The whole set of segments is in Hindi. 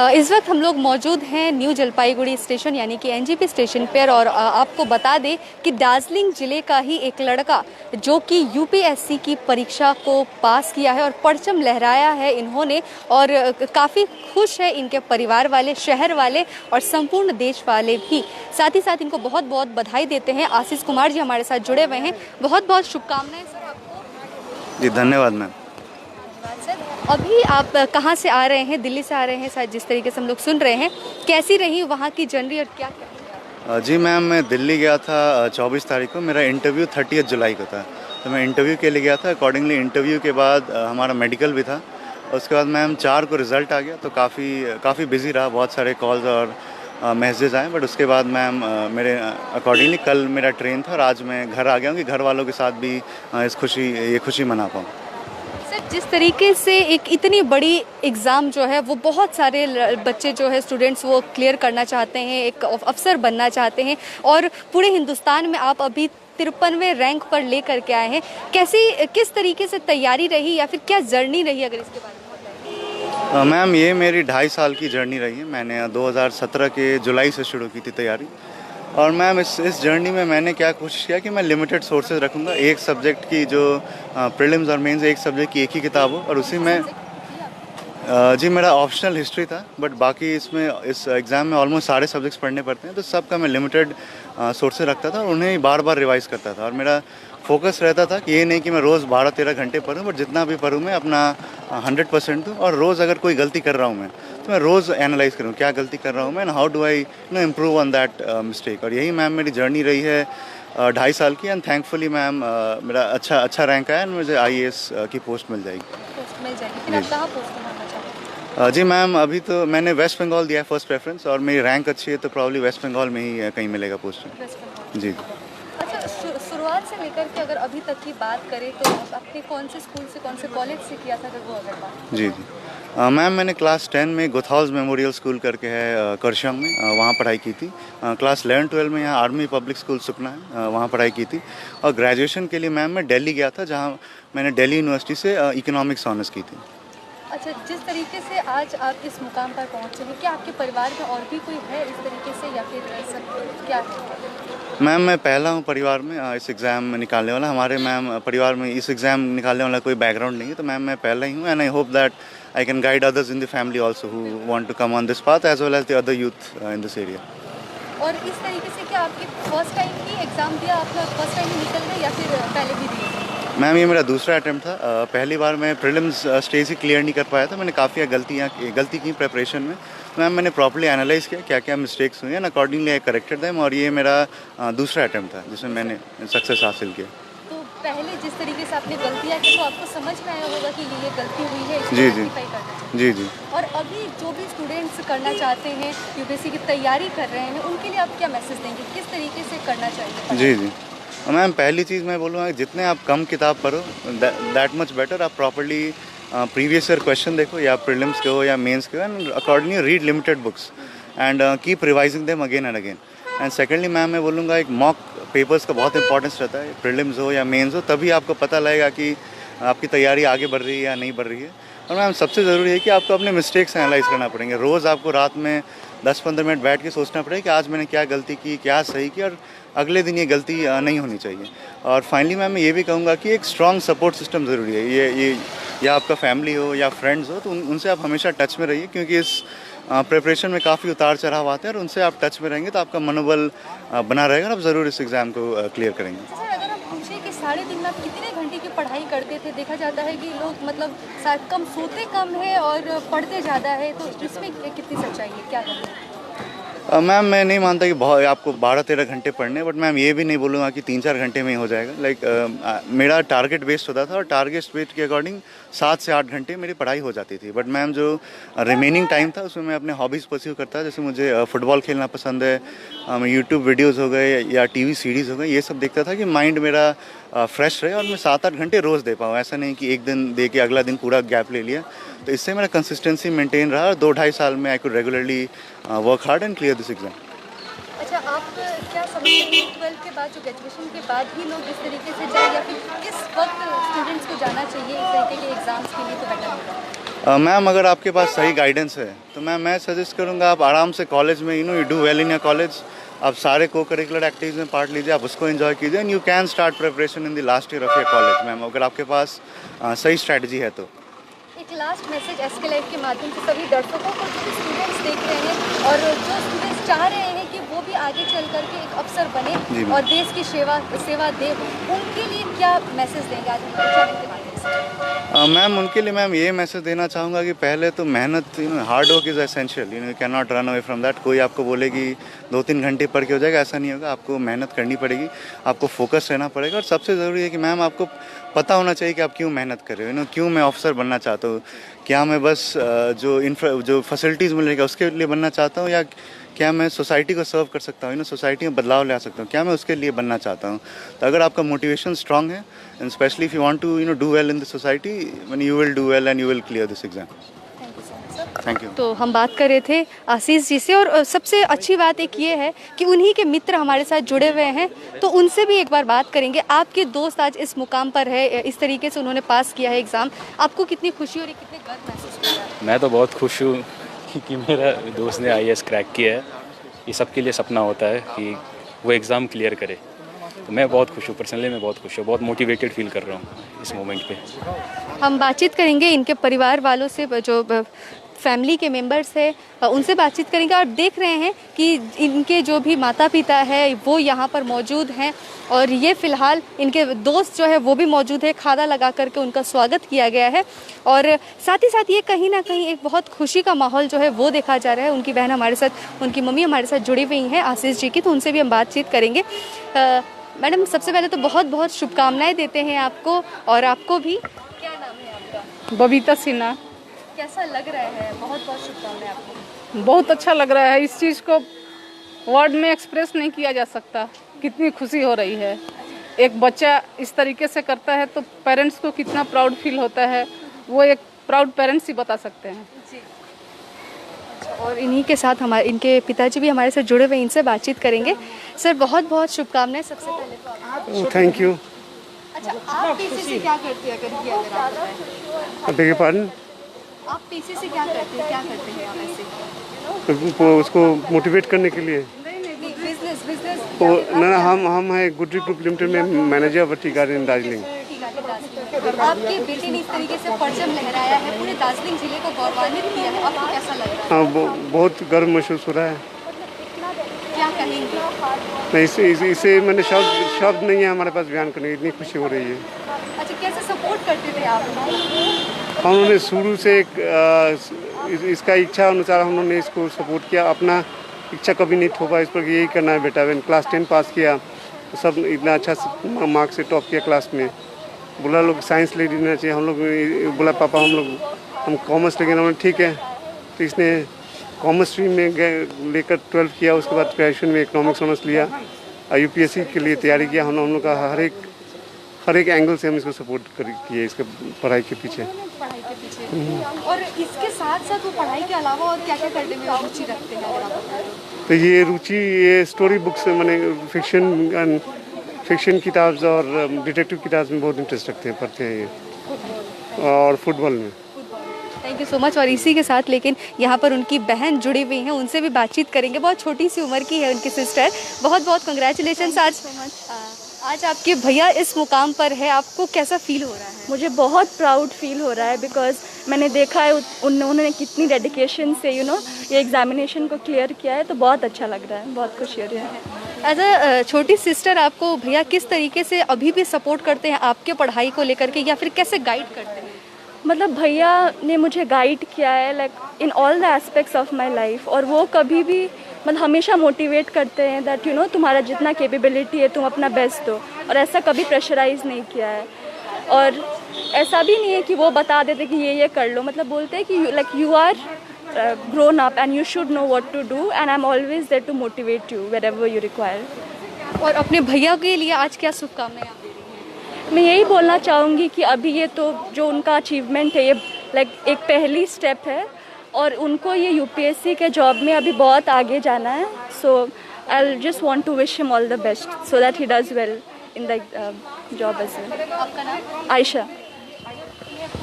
इस वक्त हम लोग मौजूद हैं न्यू जलपाईगुड़ी स्टेशन यानी कि एनजेपी स्टेशन पर और आपको बता दें कि दार्जिलिंग ज़िले का ही एक लड़का जो कि यूपीएससी की परीक्षा को पास किया है और परचम लहराया है इन्होंने और काफ़ी खुश है इनके परिवार वाले, शहर वाले और संपूर्ण देश वाले भी। साथ ही साथ इनको बहुत बहुत बधाई देते हैं। आशीष कुमार जी हमारे साथ जुड़े हुए हैं, बहुत बहुत शुभकामनाएं सर आपको। जी धन्यवाद मैम। सर अभी आप कहाँ से आ रहे हैं? दिल्ली से आ रहे हैं शायद, जिस तरीके से हम लोग सुन रहे हैं। कैसी रही वहाँ की जर्नी और क्या क्या? जी मैम, मैं दिल्ली गया था 24 तारीख को। मेरा इंटरव्यू 30 जुलाई को था, तो मैं इंटरव्यू के लिए गया था। अकॉर्डिंगली इंटरव्यू के बाद हमारा मेडिकल भी था। उसके बाद मैम 4 को रिज़ल्ट आ गया, तो काफ़ी बिजी रहा, बहुत सारे कॉल्स और मैसेज आए। बट उसके बाद मैम मेरे अकॉर्डिंगली कल मेरा ट्रेन था और आज मैं घर आ गया हूँ कि घर वालों के साथ भी ये खुशी मना पाऊँ। सर जिस तरीके से एक इतनी बड़ी एग्ज़ाम जो है वो बहुत सारे बच्चे जो है स्टूडेंट्स वो क्लियर करना चाहते हैं, एक अफसर बनना चाहते हैं और पूरे हिंदुस्तान में आप अभी 53वें रैंक पर लेकर के आए हैं। किस तरीके से तैयारी रही या फिर क्या जर्नी रही, अगर इसके बारे में? मैम ये मेरी 2.5 साल की जर्नी रही है। मैंने 2017 के जुलाई से शुरू की थी तैयारी। और मैम इस जर्नी में मैंने क्या कोशिश किया कि मैं लिमिटेड सोर्सेज रखूँगा। एक सब्जेक्ट की जो प्रीलिम्स और मेंस, एक सब्जेक्ट की एक ही किताब हो और उसी में जी मेरा ऑप्शनल हिस्ट्री था। बट बाकी इस एग्ज़ाम में ऑलमोस्ट सारे सब्जेक्ट्स पढ़ने पड़ते हैं, तो सबका मैं लिमिटेड सोर्सेज रखता था और उन्हें बार बार रिवाइज़ करता था। और मेरा फोकस रहता था कि ये नहीं कि मैं रोज़ 12-13 घंटे पढूं, बट जितना भी पढूं मैं अपना 100% दूँ। और रोज़ अगर कोई गलती कर रहा हूँ मैं, तो मैं रोज़ एनालाइज़ करूँ क्या गलती कर रहा हूँ मैं, and how do I improve on that mistake. और यही मैम मेरी जर्नी रही है 2.5 साल की। एंड थैंकफुली मैम मेरा अच्छा रैंक आया एंड मुझे IAS की पोस्ट मिल जाएगी। पोस्ट मिल जाएगी। फिर आप कहाँ पोस्ट बनना चाहते हैं? जी मैम, अभी तो मैंने वेस्ट बंगाल दिया है फर्स्ट प्रेफरेंस, और मेरी रैंक अच्छी है तो प्रॉब्ली वेस्ट बंगाल में ही कहीं मिलेगा पोस्ट। जी। अच्छा, शुरुआत से लेकर के अगर अभी तक की बात करें तो आपने कौन से स्कूल से, कौन से कॉलेज से किया था, अगर वो अगर बात? जी। मैम मैंने क्लास 10 में गुथहाउस मेमोरियल स्कूल करके है करशंग में, वहाँ पढ़ाई की थी। क्लास 11-12 में यहाँ आर्मी पब्लिक स्कूल सुखना है, वहाँ पढ़ाई की थी। और ग्रेजुएशन के लिए मैम मैं दिल्ली गया था, जहाँ मैंने दिल्ली यूनिवर्सिटी से इकोनॉमिक्स ऑनर्स की थी। अच्छा, जिस तरीके से आज आप इस मुकाम पर पहुँचे हैं, क्या आपके परिवार में और भी कोई है इस तरीके से या फिर सब क्या है? मैम मैं पहला हूँ परिवार में इस एग्ज़ाम निकालने वाला। हमारे मैम परिवार में इस एग्ज़ाम निकालने वाला कोई बैकग्राउंड नहीं है, तो मैम मैं पहला ही हूँ। And I hope that I can guide others in the family also who want to come on this path as well as the other youth in this area. और इस तरीके से क्या आपकी फर्स्ट टाइम ही एग्ज़ाम दिया, आपका फर्स्ट टाइम ही निकल गए या फिर पहले भी दिए? मैम ये मेरा दूसरा अटैम्प्ट था। पहली बार मैं प्रीलिम्स स्टेज ही क्लियर नहीं कर पाया था। मैंने काफ़ी गलती की प्रिपरेशन में। मैम मैंने प्रॉपर्ली एनालाइज किया क्या क्या मिस्टेक्स हुई हैं, अकॉर्डिंगली आई करेक्टेड देम। और ये मेरा दूसरा अटैम्प्ट था जिसमें मैंने सक्सेस हासिल किया। तो पहले जिस तरीके से आपने गलतियाँ की तो आपको समझ में आया होगा कि ये गलती हुई है, इसको जी रेक्टिफाई करना चाहिए। जी। और अभी जो भी स्टूडेंट्स करना चाहते हैं, यूपीएससी की तैयारी कर रहे हैं, उनके लिए आप क्या मैसेज देंगे, किस तरीके से करना चाहिए? जी। मैम पहली चीज़ मैं बोलूँगा जितने आप कम किताब पढ़ो दैट मच बेटर। आप प्रॉपर्ली प्रीवियस ईयर क्वेश्चन देखो, या प्रीलिम्स के हो या मेंस के हो, and accordingly read limited books and keep revising them again and again. And secondly ma'am मैं बोलूँगा एक मॉक पेपर्स का बहुत इंपॉर्टेंस रहता है, प्रीलिम्स हो या मेंस हो, तभी आपको पता लगेगा कि आपकी तैयारी आगे बढ़ रही है या नहीं बढ़ रही है। और मैम सबसे ज़रूरी है कि आपको अपने मिस्टेक्स एनालाइज करना पड़ेंगे। रोज़ आपको रात में 10-15 मिनट बैठ के सोचना पड़ेगा कि आज मैंने क्या गलती की, क्या सही की, और अगले दिन ये गलती नहीं होनी चाहिए। और फाइनली मैम मैं ये भी कहूँगा कि एक स्ट्रॉन्ग सपोर्ट सिस्टम ज़रूरी है। ये या आपका फैमिली हो या फ्रेंड्स हो, तो उनसे आप हमेशा टच में रहिए, क्योंकि इस प्रिपरेशन में काफ़ी उतार चढ़ाव आते हैं, और उनसे आप टच में रहेंगे तो आपका मनोबल बना रहेगा और आप ज़रूर इस एग्ज़ाम को क्लियर करेंगे। सर अगर हम पूछें कि साढ़े दिन में आप कितने घंटे की पढ़ाई करते थे? देखा जाता है कि लोग मतलब कम सोते कम है और पढ़ते ज़्यादा है, तो इसमें कितनी सच्चाई है, क्या कहते हैं? मैम मैं नहीं मानता कि बहुत आपको 12-13 घंटे पढ़ने, बट मैम ये भी नहीं बोलूँगा कि 3-4 घंटे में ही हो जाएगा। मेरा टारगेट बेस्ड होता था, और टारगेट बेस्ड के अकॉर्डिंग 7 से 8 घंटे मेरी पढ़ाई हो जाती थी। बट मैम जो रिमेनिंग टाइम था उसमें मैं अपने हॉबीज़ परस्यू करता, जैसे मुझे फुटबॉल खेलना पसंद है, यूट्यूब वीडियोज़ हो गए या TV सीरीज़ हो गई, ये सब देखता था कि माइंड मेरा फ्रेश रहे और मैं 7-8 घंटे रोज़ दे पाऊँ। ऐसा नहीं कि एक दिन दे के अगला दिन पूरा गैप ले लिया। तो इससे मेरा कंसिस्टेंसी मेंटेन रहा, और 2-2.5 साल में I could regularly work hard and clear this exam. अच्छा, आप क्या समझते हैं 12th के बाद, जो ग्रेजुएशन के बाद ही लोग इस तरीके से जाए, या फिर किस वक्त स्टूडेंट्स को जाना चाहिए इस तरीके के एग्ज़ाम्स के लिए तो बेटर होगा? मैम अगर आपके पास सही गाइडेंस है तो मैं सजेस्ट करूँगा आप आराम से कॉलेज में you do well in your college, आप सारे को करिकुलर एक्टिविटीज़ में पार्ट लीजिए, आप उसको एंजॉय कीजिए and you can start preparation in the last year of your college ma'am, अगर आपके पास सही स्ट्रैटेजी है तो। एक लास्ट मैसेज एसके लाइव के माध्यम से सभी दर्शकों को, जो भी स्टूडेंट्स देख रहे हैं और जो स्टूडेंट्स चाह रहे हैं कि वो भी आगे चल करके एक अफसर बने और देश की सेवा दे, उनके लिए क्या मैसेज देंगे आज हमारे चैनल के माध्यम से? मैम उनके लिए मैम ये मैसेज देना चाहूँगा कि पहले तो मेहनत, hard work is essential, you can not run away from that. कोई आपको बोले कि 2-3 घंटे पढ़ के हो जाएगा, ऐसा नहीं होगा, आपको मेहनत करनी पड़ेगी, आपको फोकस रहना पड़ेगा और सबसे ज़रूरी है कि मैम आपको पता होना चाहिए कि आप क्यों मेहनत कर रहे हो, क्यों मैं ऑफिसर बनना चाहता हूँ, क्या मैं बस जो फैसिलिटीज़ मिलेगा उसके लिए बनना चाहता हूँ या क्या मैं सोसाइटी को सर्व कर सकता हूँ, सोसाइटी में बदलाव ला सकता हूँ, क्या मैं उसके लिए बनना चाहता हूँ। तो अगर आपका मोटिवेशन स्ट्रांग है and specially if you want to do well in the society, when you will do well and you will clear this exam. Thank you. तो हम बात कर रहे थे आशीष जी से, और सबसे अच्छी बात एक ये है कि उन्हीं के मित्र हमारे साथ जुड़े हुए हैं, तो उनसे भी एक बार बात करेंगे। आपके दोस्त आज इस मुकाम पर है, इस तरीके से उन्होंने पास किया है एग्ज़ाम, आपको कितनी खुशी हो रही है, कितने गर्व महसूस कर रहा है? मैं तो बहुत खुश हूँ कि मेरा दोस्त ने IAS क्रैक किया है। ये सबके लिए सपना होता है कि वो एग्ज़ाम क्लियर करे, तो मैं बहुत खुश हूँ, पर्सनली मैं बहुत खुश हूँ, बहुत मोटिवेटेड फील कर रहा हूँ इस मोमेंट पे। हम बातचीत करेंगे इनके परिवार वालों से, जो फैमिली के मेंबर्स है उनसे बातचीत करेंगे। और देख रहे हैं कि इनके जो भी माता पिता है वो यहाँ पर मौजूद हैं और ये फ़िलहाल इनके दोस्त जो है वो भी मौजूद है, खादा लगा करके उनका स्वागत किया गया है। और साथ ही साथ ये कहीं ना कहीं एक बहुत खुशी का माहौल जो है वो देखा जा रहा है। उनकी बहन हमारे साथ, उनकी मम्मी हमारे साथ जुड़ी हुई हैं आशीष जी की, तो उनसे भी हम बातचीत करेंगे। मैडम सबसे पहले तो बहुत बहुत शुभकामनाएँ देते हैं आपको, और आपको भी। क्या नाम है आपका? बबीता सिन्हा। कैसा लग रहा है? बहुत बहुत शुभकामनाएं आपको। बहुत अच्छा लग रहा है, इस चीज़ को वर्ड में एक्सप्रेस नहीं किया जा सकता, कितनी खुशी हो रही है। एक बच्चा इस तरीके से करता है तो पेरेंट्स को कितना प्राउड फील होता है, वो एक प्राउड पेरेंट्स ही बता सकते हैं। जी। अच्छा, और इन्हीं के साथ इनके पिताजी भी हमारे साथ जुड़े हुए, इनसे बातचीत करेंगे। सर बहुत बहुत शुभकामनाएं सबसे पहले तो। Thank you. अच्छा, आप पीसी से क्या करते हैं? बेगे पार्डन, आप पीसी से क्या करते हैं? क्या करते हैं आप ऐसे? उसको मोटिवेट करने के लिए बिजनेस ना हम है गुडरी ग्रुप लिमिटेड में मैनेजर ऑफ टी गार्डन इन दार्जिलिंग। आपके बेटे ने इस तरीके से परचम लहराया है, पूरे दार्जिलिंग जिले को गौरवान्वित किया है, आपको कैसा लग रहा है? हाँ, बहुत गर्व महसूस हो रहा है। क्या कहेंगे? नहीं, इसे मैंने शब्द नहीं है हमारे पास बयान करने, इतनी खुशी हो रही है। अच्छा, कैसे सपोर्ट करते थे आप? हम उन्होंने शुरू से इसका इच्छा अनुसार हम लोगों ने इसको सपोर्ट किया, अपना इच्छा कभी नहीं थोपा इस पर कि यही करना है बेटा। मैंने क्लास 10 पास किया तो सब इतना अच्छा मार्क्स से टॉप किया क्लास में, बोला लोग साइंस ले लेना चाहिए, हम लोग बोला पापा हम कॉमर्स लेंगे, हम ठीक है। तो इसने कॉमर्स स्ट्रीम में लेकर 12th किया, उसके बाद ग्रेजुएशन में इकोनॉमिक्स ऑनर्स लिया, UPSC के लिए तैयारी किया। हम लोग का हर एक एंगल से हम इसको सपोर्ट किए इसके पढ़ाई के पीछे। और इसके साथ साथ वो पढ़ाई के अलावा और क्या क्या करने में रुचि रखते हैं अगर आप बताएं तो ये रुचि ये स्टोरी बुक्स मैंने फिक्शन किताब और डिटेक्टिव किताब में बहुत इंटरेस्ट रखते हैं, पढ़ते हैं ये, और फुटबॉल में। Thank you so much. और इसी के साथ लेकिन यहाँ पर उनकी बहन जुड़ी हुई हैं, उनसे भी बातचीत करेंगे। बहुत छोटी सी उम्र की है उनकी सिस्टर। बहुत बहुत कंग्रेचुलेशन। आज आपके भैया इस मुकाम पर है, आपको कैसा फील हो रहा है? मुझे बहुत प्राउड फील हो रहा है, बिकॉज मैंने देखा है उन्होंने कितनी डेडिकेशन से ये एग्जामिनेशन को क्लियर किया है, तो बहुत अच्छा लग रहा है, बहुत खुशी हो रही है। एज अ छोटी सिस्टर आपको भैया किस तरीके से अभी भी सपोर्ट करते हैं आपके पढ़ाई को लेकर के, या फिर कैसे गाइड करते हैं? मतलब भैया ने मुझे गाइड किया है like in all the aspects of my life, और वो कभी भी मतलब हमेशा मोटिवेट करते हैं दैट तुम्हारा जितना कैपेबिलिटी है तुम अपना बेस्ट दो, और ऐसा कभी प्रेशराइज नहीं किया है। और ऐसा भी नहीं है कि वो बता देते कि ये कर लो, मतलब बोलते हैं कि you are grown up and you should know what to do, and I am always there to motivate you wherever you require. और अपने भैया के लिए आज क्या शुभकामनाएं आप दे रही हैं? मैं यही बोलना चाहूँगी कि अभी ये तो जो उनका अचीवमेंट है, ये लाइक एक पहली स्टेप है, और उनको ये UPSC के जॉब में अभी बहुत आगे जाना है। So I just want to wish him all the best so that he does well in the job as well. आपका नाम? आयशा।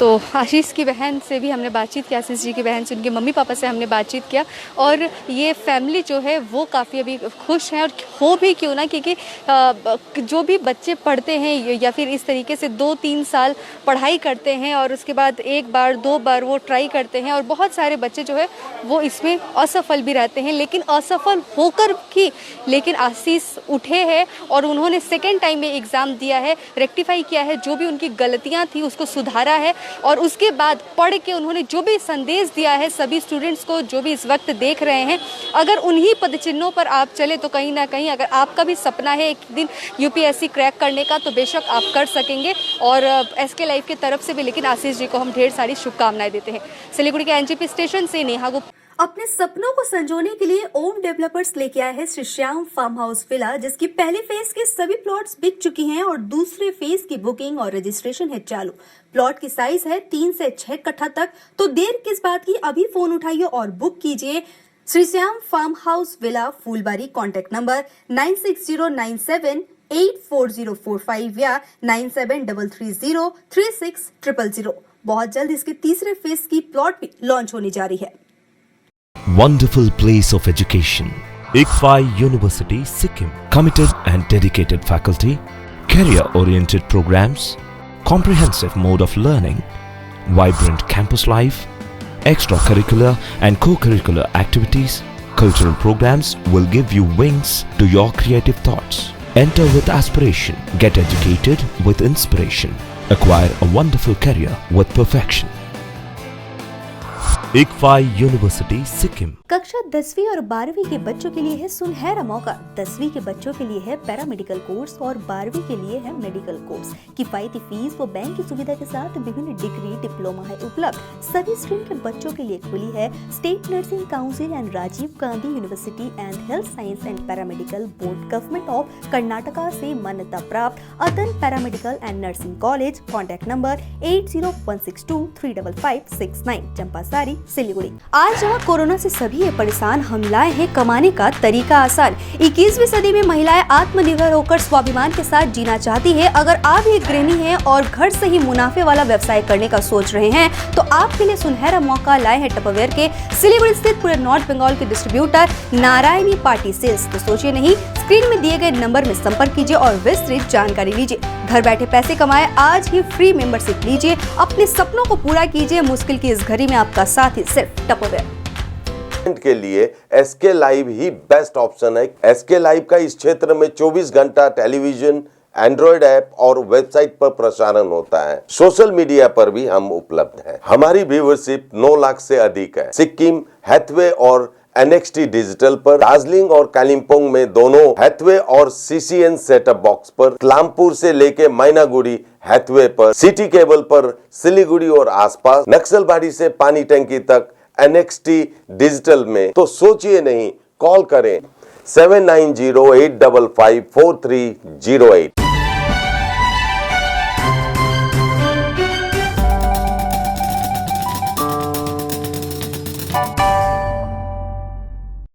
तो आशीष की बहन से भी हमने बातचीत की, आशीष जी की बहन से, उनके मम्मी पापा से हमने बातचीत किया और ये फैमिली जो है वो काफ़ी अभी खुश हैं और हो भी क्यों ना, क्योंकि जो भी बच्चे पढ़ते हैं या फिर इस तरीके से 2-3 साल पढ़ाई करते हैं और उसके बाद एक बार 2 बार वो ट्राई करते हैं और बहुत सारे बच्चे जो है वो इसमें असफल भी रहते हैं, लेकिन असफल होकर भी लेकिन आशीष उठे हैं और उन्होंने सेकेंड टाइम में एग्ज़ाम दिया है, रेक्टिफाई किया है, जो भी उनकी गलतियाँ थी उसको सुधारा है और उसके बाद पढ़ के उन्होंने जो भी संदेश दिया है सभी स्टूडेंट्स को जो भी इस वक्त देख रहे हैं, अगर उन्हीं पदचिन्हों पर आप चले तो कहीं ना कहीं अगर आपका भी सपना है एक दिन यूपीएससी क्रैक करने का तो बेशक आप कर सकेंगे। और एसके लाइफ की तरफ से भी लेकिन आशीष जी को हम ढेर सारी शुभकामनाएं देते हैं। सिलीगुड़ी के एनजीपी स्टेशन से नेहा गुप्ता। अपने सपनों को संजोने के लिए ओम डेवलपर्स लेके आए हैं Shri Shyam farm house villa, जिसकी पहले फेज के सभी प्लॉट्स बिक चुकी हैं और दूसरे फेज की बुकिंग और रजिस्ट्रेशन है चालू। प्लॉट की साइज है 3 से 6 कट्ठा तक, तो देर किस बात की, अभी फोन उठाइए और बुक कीजिए। Shri Shyam farm house villa, Phulbari. Contact number 9609784045 या 9733036000। बहुत जल्द इसके तीसरे फेज की प्लॉट भी लॉन्च होने जा रही है। Wonderful place of education. ICFI University, Sikkim. Committed and dedicated faculty, career-oriented programs, comprehensive mode of learning, vibrant campus life, extracurricular and co-curricular activities, cultural programs will give you wings to your creative thoughts. Enter with aspiration, get educated with inspiration, acquire a wonderful career with perfection. ICFI University, Sikkim. कक्षा 10वीं और 12वीं के बच्चों के लिए है सुनहरा मौका। 10वीं के बच्चों के लिए है पैरामेडिकल कोर्स और 12वीं के लिए है मेडिकल कोर्स। किफायती फीस व बैंक की सुविधा के साथ विभिन्न डिग्री डिप्लोमा है उपलब्ध। सभी स्ट्रीम के बच्चों के लिए खुली है state nursing council and Rajiv Gandhi university and health science and paramedical board, government of Karnataka से मान्यता प्राप्त Adan paramedical and nursing college. Contact number 8016235569, Champasari, Siliguri. आज जहाँ कोरोना से सभी परेशान, हम लाए हैं कमाने का तरीका आसान। 21वीं सदी में महिलाएं आत्मनिर्भर होकर स्वाभिमान के साथ जीना चाहती है। अगर आप एक गृहिणी हैं और घर से ही मुनाफे वाला व्यवसाय करने का सोच रहे हैं तो आपके लिए सुनहरा मौका लाए हैं टपरवेयर के सिलीगुड़ी स्थित पूरे नॉर्थ बंगाल के डिस्ट्रीब्यूटर नारायणी पार्टी सेल्स। तो सोचिए नहीं, स्क्रीन में दिए गए नंबर में संपर्क कीजिए और विस्तृत जानकारी लीजिए। घर बैठे पैसे कमाए, आज ही फ्री मेंबरशिप लीजिए, अपने सपनों को पूरा कीजिए। मुश्किल की इस घड़ी में आपका साथ ही सिर्फ टपरवेयर के लिए एसके लाइव ही बेस्ट ऑप्शन है। एसके लाइव का इस क्षेत्र में 24 घंटा टेलीविजन, एंड्रॉइड ऐप और वेबसाइट पर प्रसारण होता है। सोशल मीडिया पर भी हम उपलब्ध हैं। हमारी व्यूअरशिप 9 लाख से अधिक है। सिक्किम, हैथवे और NXT डिजिटल पर, दार्जिलिंग और कालिम्पोंग में दोनों हैथवे और CCN सेटअप बॉक्स पर, क्लामपुर से लेके मैनागुड़ी हैथवे पर, सिटी केबल पर सिलीगुड़ी और आसपास, नक्सलबाड़ी से पानी टंकी तक NXT डिजिटल में। तो सोचिए नहीं, कॉल करें 7908554308।